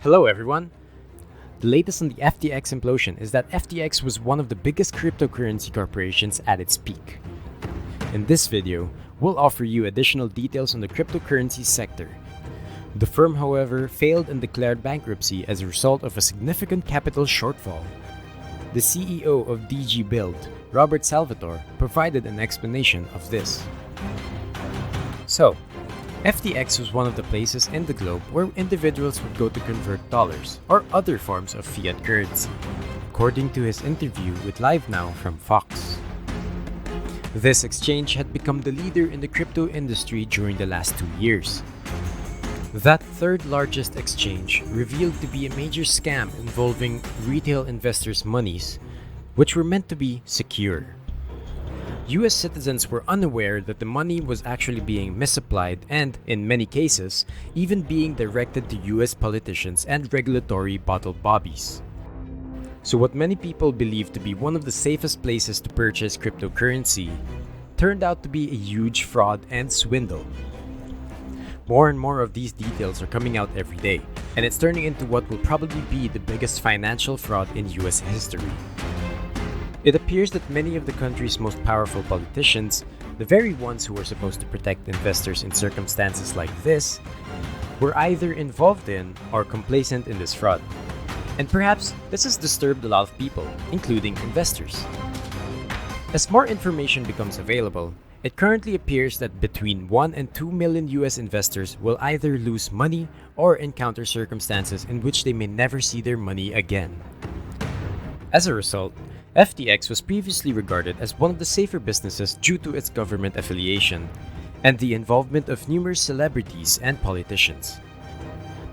Hello everyone! The latest on the FTX implosion is that FTX was one of the biggest cryptocurrency corporations at its peak. In this video, we'll offer you additional details on the cryptocurrency sector. The firm, however, failed and declared bankruptcy as a result of a significant capital shortfall. The CEO of DG Build, Robert Salvatore, provided an explanation of this. So, FTX was one of the places in the globe where individuals would go to convert dollars or other forms of fiat currency, according to his interview with Live Now from Fox. This exchange had become the leader in the crypto industry during the last 2 years. That third largest exchange revealed to be a major scam involving retail investors' monies, which were meant to be secure. US citizens were unaware that the money was actually being misapplied and, in many cases, even being directed to US politicians and regulatory bottle bobbies. So what many people believed to be one of the safest places to purchase cryptocurrency turned out to be a huge fraud and swindle. More and more of these details are coming out every day, and it's turning into what will probably be the biggest financial fraud in US history. It appears that many of the country's most powerful politicians, the very ones who were supposed to protect investors in circumstances like this, were either involved in or complacent in this fraud. And perhaps this has disturbed a lot of people, including investors. As more information becomes available, it currently appears that between 1 and 2 million US investors will either lose money or encounter circumstances in which they may never see their money again. As a result, FTX was previously regarded as one of the safer businesses due to its government affiliation and the involvement of numerous celebrities and politicians.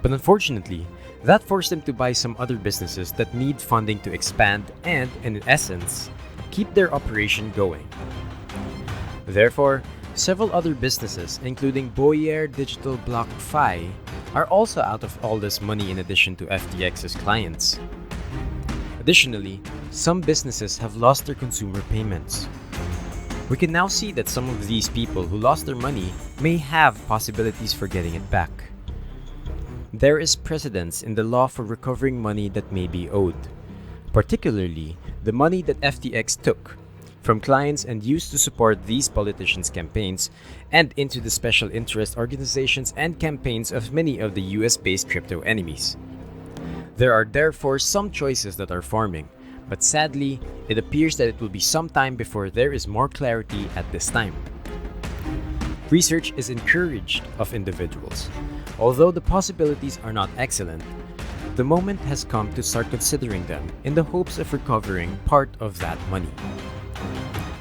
But unfortunately, that forced them to buy some other businesses that need funding to expand and, in essence, keep their operation going. Therefore, several other businesses, including Boyer Digital BlockFi, are also out of all this money in addition to FTX's clients. Additionally, some businesses have lost their consumer payments. We can now see that some of these people who lost their money may have possibilities for getting it back. There is precedence in the law for recovering money that may be owed, particularly the money that FTX took from clients and used to support these politicians' campaigns and into the special interest organizations and campaigns of many of the US-based crypto enemies. There are therefore some choices that are forming, but sadly, it appears that it will be some time before there is more clarity at this time. Research is encouraged of individuals. Although the possibilities are not excellent, the moment has come to start considering them in the hopes of recovering part of that money.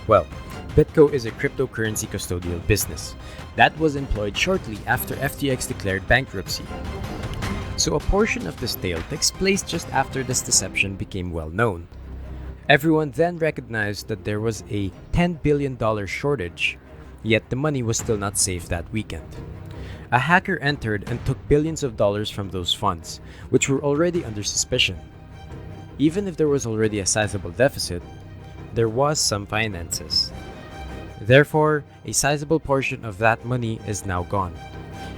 Well, BitGo is a cryptocurrency custodial business that was employed shortly after FTX declared bankruptcy. So a portion of this tale takes place just after this deception became well known. Everyone then recognized that there was a $10 billion shortage, yet the money was still not safe that weekend. A hacker entered and took billions of dollars from those funds, which were already under suspicion. Even if there was already a sizable deficit, there was some finances. Therefore, a sizable portion of that money is now gone,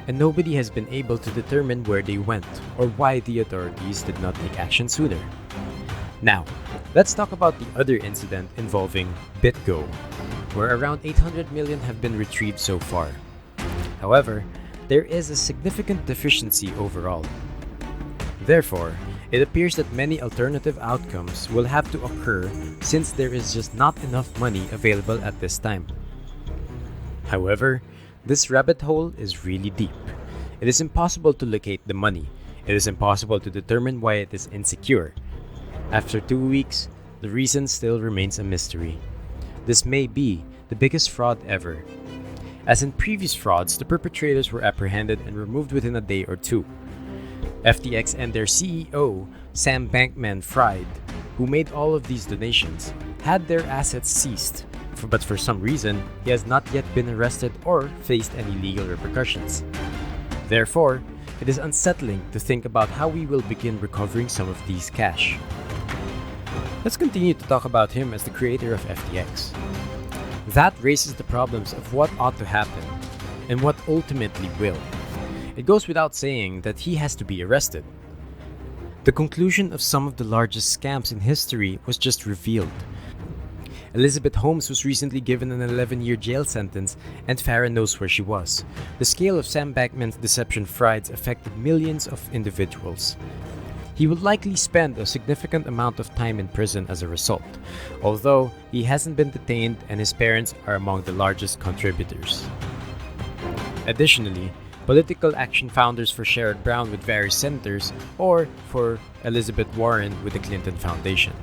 and nobody has been able to determine where they went or why the authorities did not take action sooner. Now, let's talk about the other incident involving BitGo, where around 800 million have been retrieved so far. However, there is a significant deficiency overall. Therefore, it appears that many alternative outcomes will have to occur since there is just not enough money available at this time. However, this rabbit hole is really deep. It is impossible to locate the money. It is impossible to determine why it is insecure. After 2 weeks, the reason still remains a mystery. This may be the biggest fraud ever. As in previous frauds, the perpetrators were apprehended and removed within a day or two. FTX and their CEO, Sam Bankman-Fried, who made all of these donations, had their assets seized. But for some reason, he has not yet been arrested or faced any legal repercussions. Therefore, it is unsettling to think about how we will begin recovering some of these cash. Let's continue to talk about him as the creator of FTX. That raises the problems of what ought to happen and what ultimately will. It goes without saying that he has to be arrested. The conclusion of some of the largest scams in history was just revealed. Elizabeth Holmes was recently given an 11-year jail sentence, and Farah knows where she was. The scale of Sam Bankman-Fried's deception frauds affected millions of individuals. He will likely spend a significant amount of time in prison as a result, although he hasn't been detained and his parents are among the largest contributors. Additionally, political action founders for Sherrod Brown with various senators, or for Elizabeth Warren with the Clinton Foundation.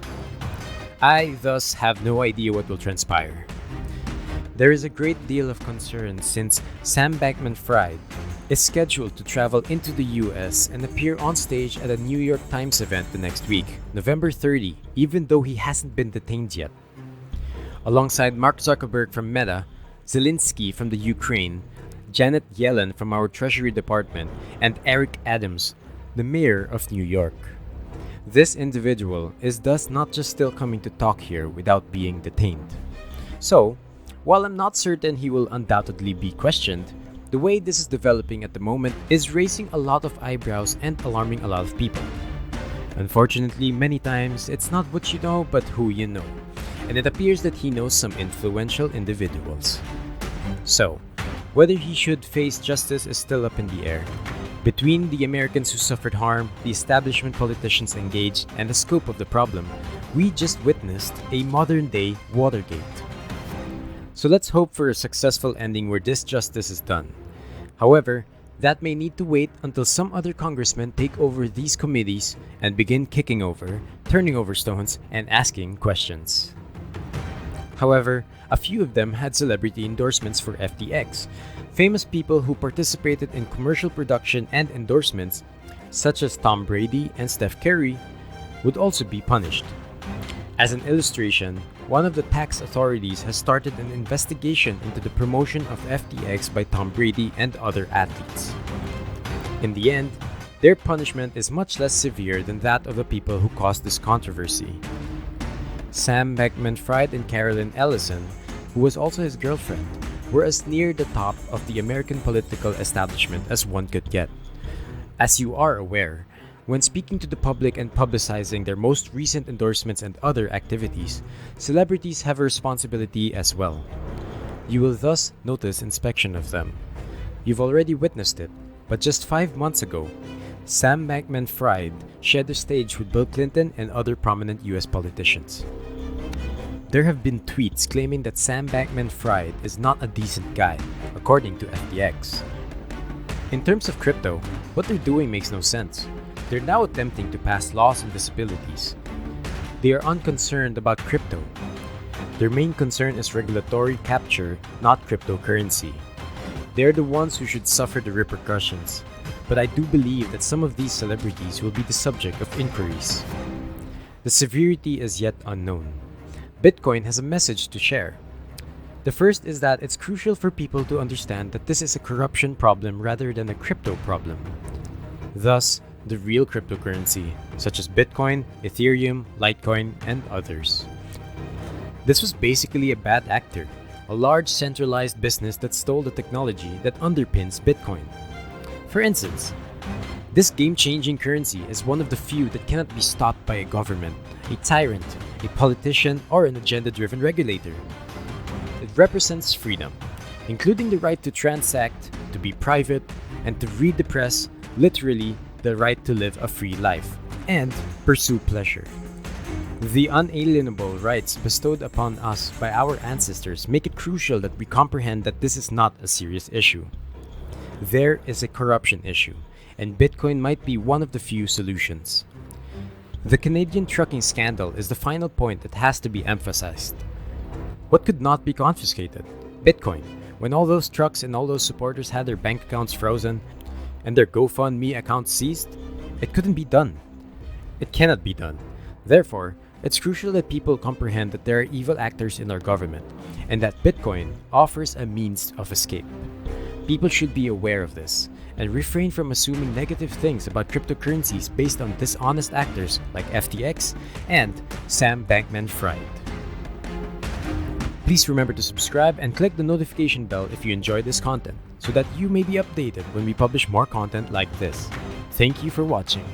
I thus have no idea what will transpire. There is a great deal of concern since Sam Bankman-Fried is scheduled to travel into the US and appear on stage at a New York Times event the next week, November 30, even though he hasn't been detained yet. Alongside Mark Zuckerberg from Meta, Zelensky from the Ukraine, Janet Yellen from our Treasury Department, and Eric Adams, the mayor of New York. This individual is thus not just still coming to talk here without being detained. So, while I'm not certain he will undoubtedly be questioned, the way this is developing at the moment is raising a lot of eyebrows and alarming a lot of people. Unfortunately, many times it's not what you know but who you know, and it appears that he knows some influential individuals. So, whether he should face justice is still up in the air. Between the Americans who suffered harm, the establishment politicians engaged, and the scope of the problem, we just witnessed a modern-day Watergate. So let's hope for a successful ending where this justice is done. However, that may need to wait until some other congressmen take over these committees and begin kicking over, turning over stones, and asking questions. However, a few of them had celebrity endorsements for FTX. Famous people who participated in commercial production and endorsements, such as Tom Brady and Steph Curry, would also be punished. As an illustration, one of the tax authorities has started an investigation into the promotion of FTX by Tom Brady and other athletes. In the end, their punishment is much less severe than that of the people who caused this controversy. Sam Bankman-Fried and Carolyn Ellison, who was also his girlfriend, were as near the top of the American political establishment as one could get. As you are aware, when speaking to the public and publicizing their most recent endorsements and other activities, celebrities have a responsibility as well. You will thus notice inspection of them. You've already witnessed it, but just 5 months ago, Sam Bankman-Fried shared the stage with Bill Clinton and other prominent US politicians. There have been tweets claiming that Sam Bankman-Fried is not a decent guy, according to FTX. In terms of crypto, what they're doing makes no sense. They're now attempting to pass laws on disabilities. They are unconcerned about crypto. Their main concern is regulatory capture, not cryptocurrency. They're the ones who should suffer the repercussions, but I do believe that some of these celebrities will be the subject of inquiries. The severity is yet unknown. Bitcoin has a message to share. The first is that it's crucial for people to understand that this is a corruption problem rather than a crypto problem. Thus, the real cryptocurrency, such as Bitcoin, Ethereum, Litecoin, and others. This was basically a bad actor, a large centralized business that stole the technology that underpins Bitcoin. For instance, this game-changing currency is one of the few that cannot be stopped by a government, a tyrant, a politician, or an agenda-driven regulator. It represents freedom, including the right to transact, to be private, and to read the press, literally the right to live a free life, and pursue pleasure. The unalienable rights bestowed upon us by our ancestors make it crucial that we comprehend that this is not a serious issue. There is a corruption issue, and Bitcoin might be one of the few solutions. The Canadian trucking scandal is the final point that has to be emphasized. What could not be confiscated? Bitcoin, when all those trucks and all those supporters had their bank accounts frozen and their GoFundMe accounts seized? It couldn't be done. It cannot be done. Therefore, it's crucial that people comprehend that there are evil actors in our government and that Bitcoin offers a means of escape. People should be aware of this and refrain from assuming negative things about cryptocurrencies based on dishonest actors like FTX and Sam Bankman-Fried. Please remember to subscribe and click the notification bell if you enjoy this content so that you may be updated when we publish more content like this. Thank you for watching.